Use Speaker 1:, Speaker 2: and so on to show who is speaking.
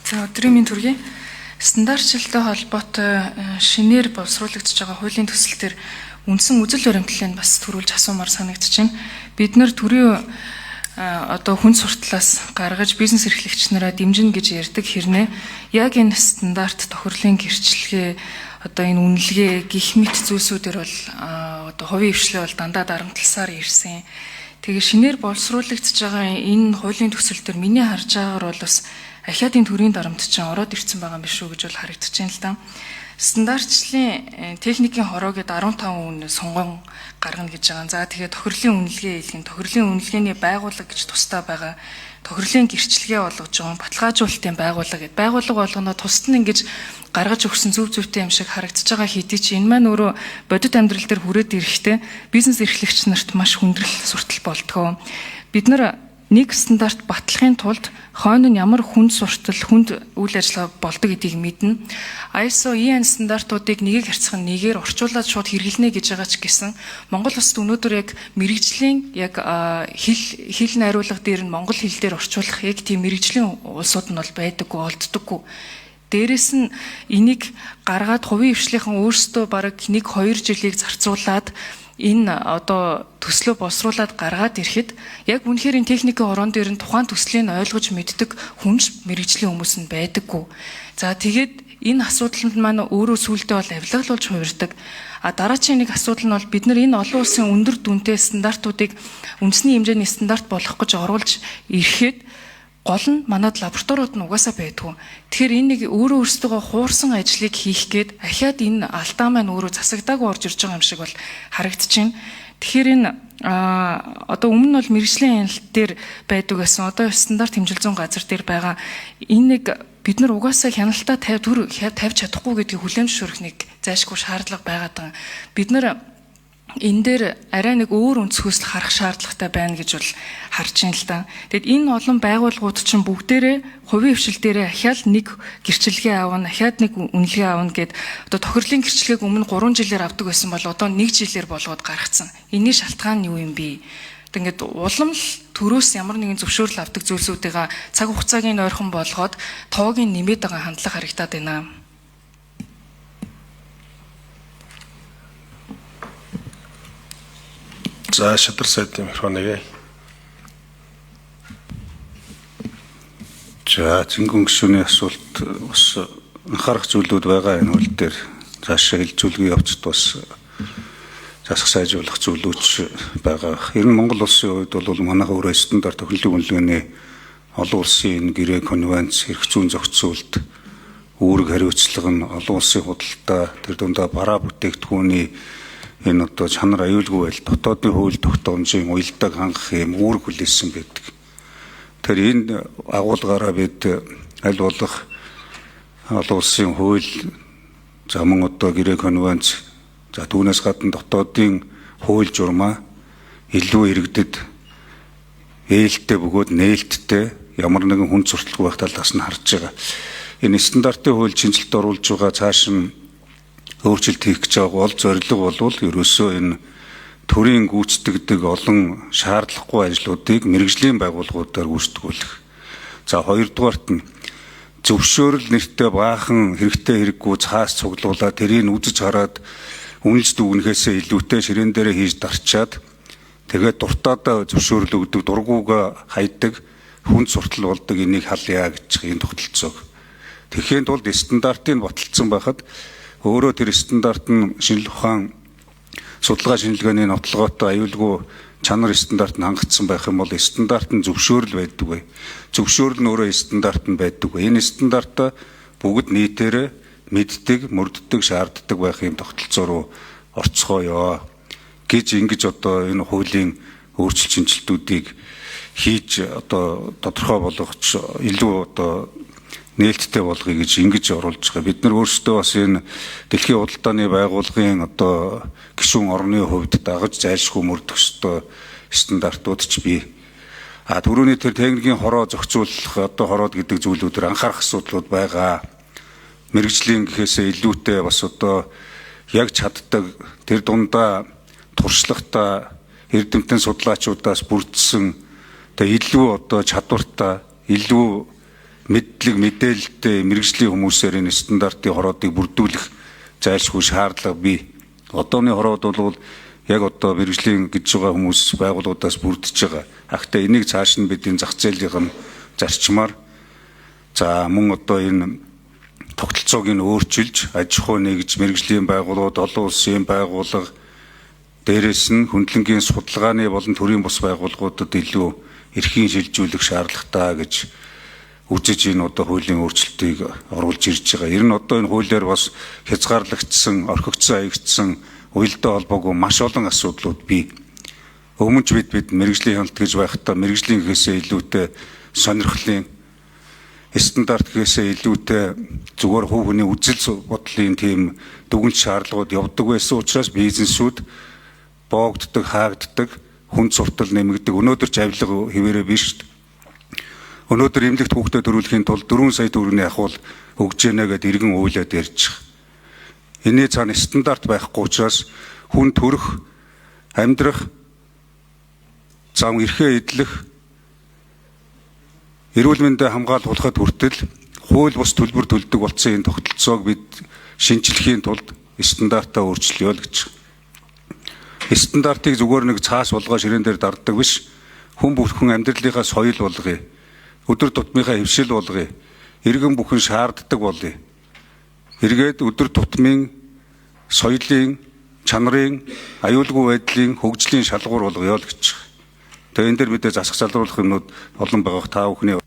Speaker 1: За өдрийн мэнд хүргэе. Стандартчлалтай холбоотой шинээр боловсруулагдж байгаа хуулийн төсөл төр үндсэн үзэл баримтлалыг бас төрүүлж асуумаар санагдаж байна. Бид нар төрийн одоо хүн сурталаас гаргаж бизнес эрхлэгч нараа дэмжинэ гэж ярьдаг хэрнээ яг энэ стандарт тохирлын гэрчлэгээ одоо энэ үнэлгээ гих мэт зүйлсүүдээр бол одоо хувийн хвшлээ бол дандаа дарамтласаар ирсэн. Тэгээ шинээр боловсруулагдж байгаа энэ хуулийн төсөл төр миний харж байгаагаар бол бас ахиад энэ төрийн дарамт чинь ороод ирсэн байгаа юм биш үү гэж бол харагдаж байна л да. Стандартчлалын техникийн хороо гээд 15 үн сонгон гаргана гэж байгаа. За тэгээд тохирлын үнэлгээ хийлгэн, тохирлын үнэлгээний байгууллага гэж тусдаа байгаа. Тохирлын гэрчлэгээ болгож байгаа баталгаажуулалтын байгууллага гэдэг. Байгууллага болгоно тусад нь ингэж гаргаж өгсөн зөв зөвтэй юм шиг харагдаж байгаа хэдий чи энэ маань өөрөө бодит амьдрал дээр хүрээд ирэхдээ бизнес эрхлэгч нарт маш хүндрэл суртал болтгоо. Бид нар нэг стандарт батлахын тулд хойно нь ямар хүнд суртал, хүнд үйл ажиллагаа болдог гэдгийг мэднэ. ISO EN стандартуудыг нэгийг харьцах нь нэгээр орчуулад шууд хэрэглэнэ гэж байгаа ч гэсэн Монгол улсад өнөөдөр яг мэрэгжлийн яг хэл найруулга дээр нь монгол хэл дээр орчуулах яг тийм мэрэгжлийн улсууд нь бол байдаггүй, олддоггүй. Дээрээс нь энийг гаргаад хувийн хвшлийнхан өөрсдөө бараг 1-2 жилийг зарцуулаад энэ одоо төслөө боловсруулад гаргаад ирэхэд яг үнэхээр энэ техникийн орон дээр нь тухайн төслийг ойлгож мэддэг хүнш мэрэгжлийн хүмүүс нь байдаггүй. За тэгээд энэ асуудалд маань өөрөө сүултээ бол авилгалуулж хувирдаг. Дараагийн нэг асуудал нь бол бид нар энэ олон улсын өндөр дүнтэй стандартуудыг үндэсний хэмжээний стандарт болгох гэж оруулж ирэхэд гол нь манад лабораториуд нь угаасаа байдгүй. Тэгэхээр энэ нэг өөрөө өөрсдөө хуурсан ажлыг хийх гээд ахиад энэ алдаа маань өөрөө засагдаагүй орж ирж байгаа юм шиг бол харагдаж байна. Тэгэхээр энэ одоо өмнө нь бол мэргэжлийн хяналт дээр байдаг гэсэн одоо стандарт хэмжил зүйн газар дээр байгаа энэ нэг бид нар угаасаа хяналтаа тавьж чадахгүй гэдгийг хүлээн зөвшөөрөх нэг зайлшгүй шаардлага байгаад байгаа. Бид нар энэ дээр арай нэг өөр өнцгөөс харах шаардлагатай байна гэж бол харж байна л да. Тэгэд энэ олон байгууллагууд чинь бүгдээрээ хувийн хвшил дээрээ ахиад нэг гэрчлэгээ аавна, ахиад нэг үнэлгээ аавна гэд одоо тохирлын гэрчлэгийг өмнө 3 жилээр авдаг байсан бол одоо 1 жилээр болгоод гаргацсан. Энийн шалтгаан нь юу юм бэ? Ингээд улам л төрөөс ямар нэгэн зөвшөөрөл авдаг зүйлсүүдийг цаг хугацааг нь ойрхон болгоод тоог нь нэмээд байгаа хандлага харагдаад байна.
Speaker 2: За шадар сайдын микрофоныг. За зингэн гишүүний асуулт бас анхаарах зүйлүүд байгаа энэ хууль дээр цаашаа хилцүүлгээ явцд бас засах сайжруулах зүйлүүд байгаа. Ер нь Монгол улсын хувьд бол манайх өөрөө стандарт тохирлын үнэлгээний олон улсын гэрээ конвенц эрх зүйн зохицуулт үүрэг хариуцлага нь олон улсын худалдаа тэр дундаа бараа бүтээгдэхүүний энэ одоо чанар аюулгүй байл дотоодын хууль тогтоомжийн уялдааг хангах юм үүрэг хүлээсэн байдаг. Тэр энэ агуулгаараа бид аль болох олон улсын хууль за мөн одоо гэрээ конвенц за түүнээс гадна дотоодын хууль журмаа илүү иргэдэд ээлтэй бөгөөд нээлттэй ямар нэгэн хүн сурталгүй байх талаас нь харж байгаа. Энэ стандартын хууль шинжилэлт оруулж байгаа цааш нь өөрчлөлт хийх гэж байгаа бол зорилго бол ерөөсөө энэ төрийн гүйцэтгэдэг олон шаардлагагүй ажлуудыг мэргэжлийн байгууллагуудаар гүйцэтгүүлэх. За хоёрдугаарт нь зөвшөөрөл нэртэй баахан хэрэгтэй хэрэггүй цаас цуглуулаад тэрийг үзэж хараад үнэлж дүгнэхээсээ илүүтэй ширээн дээрээ хийж дарчаад тэгээд дуртаадаа зөвшөөрөл өгдөг дургуугаа хайдаг хүнд суртал болдог энийг халъя гэж энэ тогтолцоог. Тэгэхэд бол стандартыг баталсан байхад өөрөө тэр стандарт нь шинжилгээ ухаан судалгаа шинжилгээний нотлогоотой аюулгүй чанар стандарт нь хангагдсан байх юм бол стандарт нь зөвшөөрөл байдаг бай. Зөвшөөрөл нь өөрөө стандарт нь байдаг бай. Энэ стандарт бүгд нийтээрээ мэддэг, мөрддөг, шаарддаг байх юм тогтолцоо руу орцгоё гэж ингэж одоо энэ хуулийн өөрчлөлт шинжилтүүдийг хийж одоо тодорхой болгож илүү одоо нээлттэй болгоё гэж ингэж оруулж байгаа. Бид нар өөрсдөө бас энэ дэлхийн худалдааны байгууллагын одоо гишүүн орны хувьд дагаж зайлшгүй мөрдөх ёстой стандартууд ч бий. Түрүүний тэр техникийн хороо зохицуулах одоо хороод гэдэг зүйлүүдээр анхаарах асуудлууд байгаа. Мэргэжлийн гэхээсээ илүүтэй бас одоо яг чаддаг тэр дундаа туршлагатай эрдэмтэн судлаачудаас бүрдсэн тэгээ илүү одоо чадвартай илүү мэдлэг мэдээлэлтэй мэрэгжлийн хүмүүсээр энэ стандартын хороодыг бүрдүүлэх зайлшгүй шаардлага бий. Одооны хороод бол яг одоо мэрэгжлийн гэж байгаа хүмүүс байгууллагуудаас бүрдэж байгаа. Ахта энийг цааш нь бидний зах зээлийн зарчмаар за мөн одоо энэ тогтолцоог нь өөрчилж аж ахуй нэгж мэрэгжлийн байгууллагууд олон улсын байгууллага дээрээс нь хөндлөнгийн судалгааны болон төрийн бус байгууллагуудад илүү эрхийн шилжүүлэх шаардлагатай гэж үзэж энэ одоо хуулийн өөрчлөлтийг оруулж ирж байгаа. Ер нь одоо энэ хуулиар бас хязгаарлагдсан, орхигдсон, хаягдсан, уялдаа холбоогүй маш олон асуудлууд бий. Өмнө ч бид мэрэгжлийн хяналт гэж байхдаа мэрэгжлийн гэхээсээ илүүтэй сонирхлын стандарт гэхээсээ илүүтэй зүгээр хувь хүний үзэл бодлын тийм дүгнэлт шаардлагууд явдаг байсан учраас бизнесүүд боогддог, хаагддаг, хүн суртал нэмэгдэг. Өнөөдөр ч авилга хэвээрээ биш шүү дээ. Өнөөдөр эмнэлэгт хүүхдэд төрүүлэхийн тулд 4 сая төгрөгийн ахуул өгж яана гэдээ иргэн уйлаад ярьж байгаа. Энийн цаана стандарт байхгүй учраас хүн төрөх, амьдрах, зам эрхээ эдлэх, эрүүл мэндэд хамгаалахад хүртэл хууль бус төлбөр төлдөг болсон энэ тогтолцоог бид шинжлэхийн тулд стандартаа өөрчлөё л гэж. Стандартыг зүгээр нэг цаас болгоо ширээн дээр дарддаг биш. Хүн бүхэн амьдралынхаа соёл болгоё. Өдөр тутмынхаа хөвшил болгоё. Иргэн бүхэн шаарддаг болъё. Эргээд өдөр тутмын соёлын, чанарын, аюулгүй байдлын, хөгжлийн шалгуур болгоё л гэж. Тэгээ энэ дээр мэдээ засах залруулах юмнууд олон байгаах та бүхний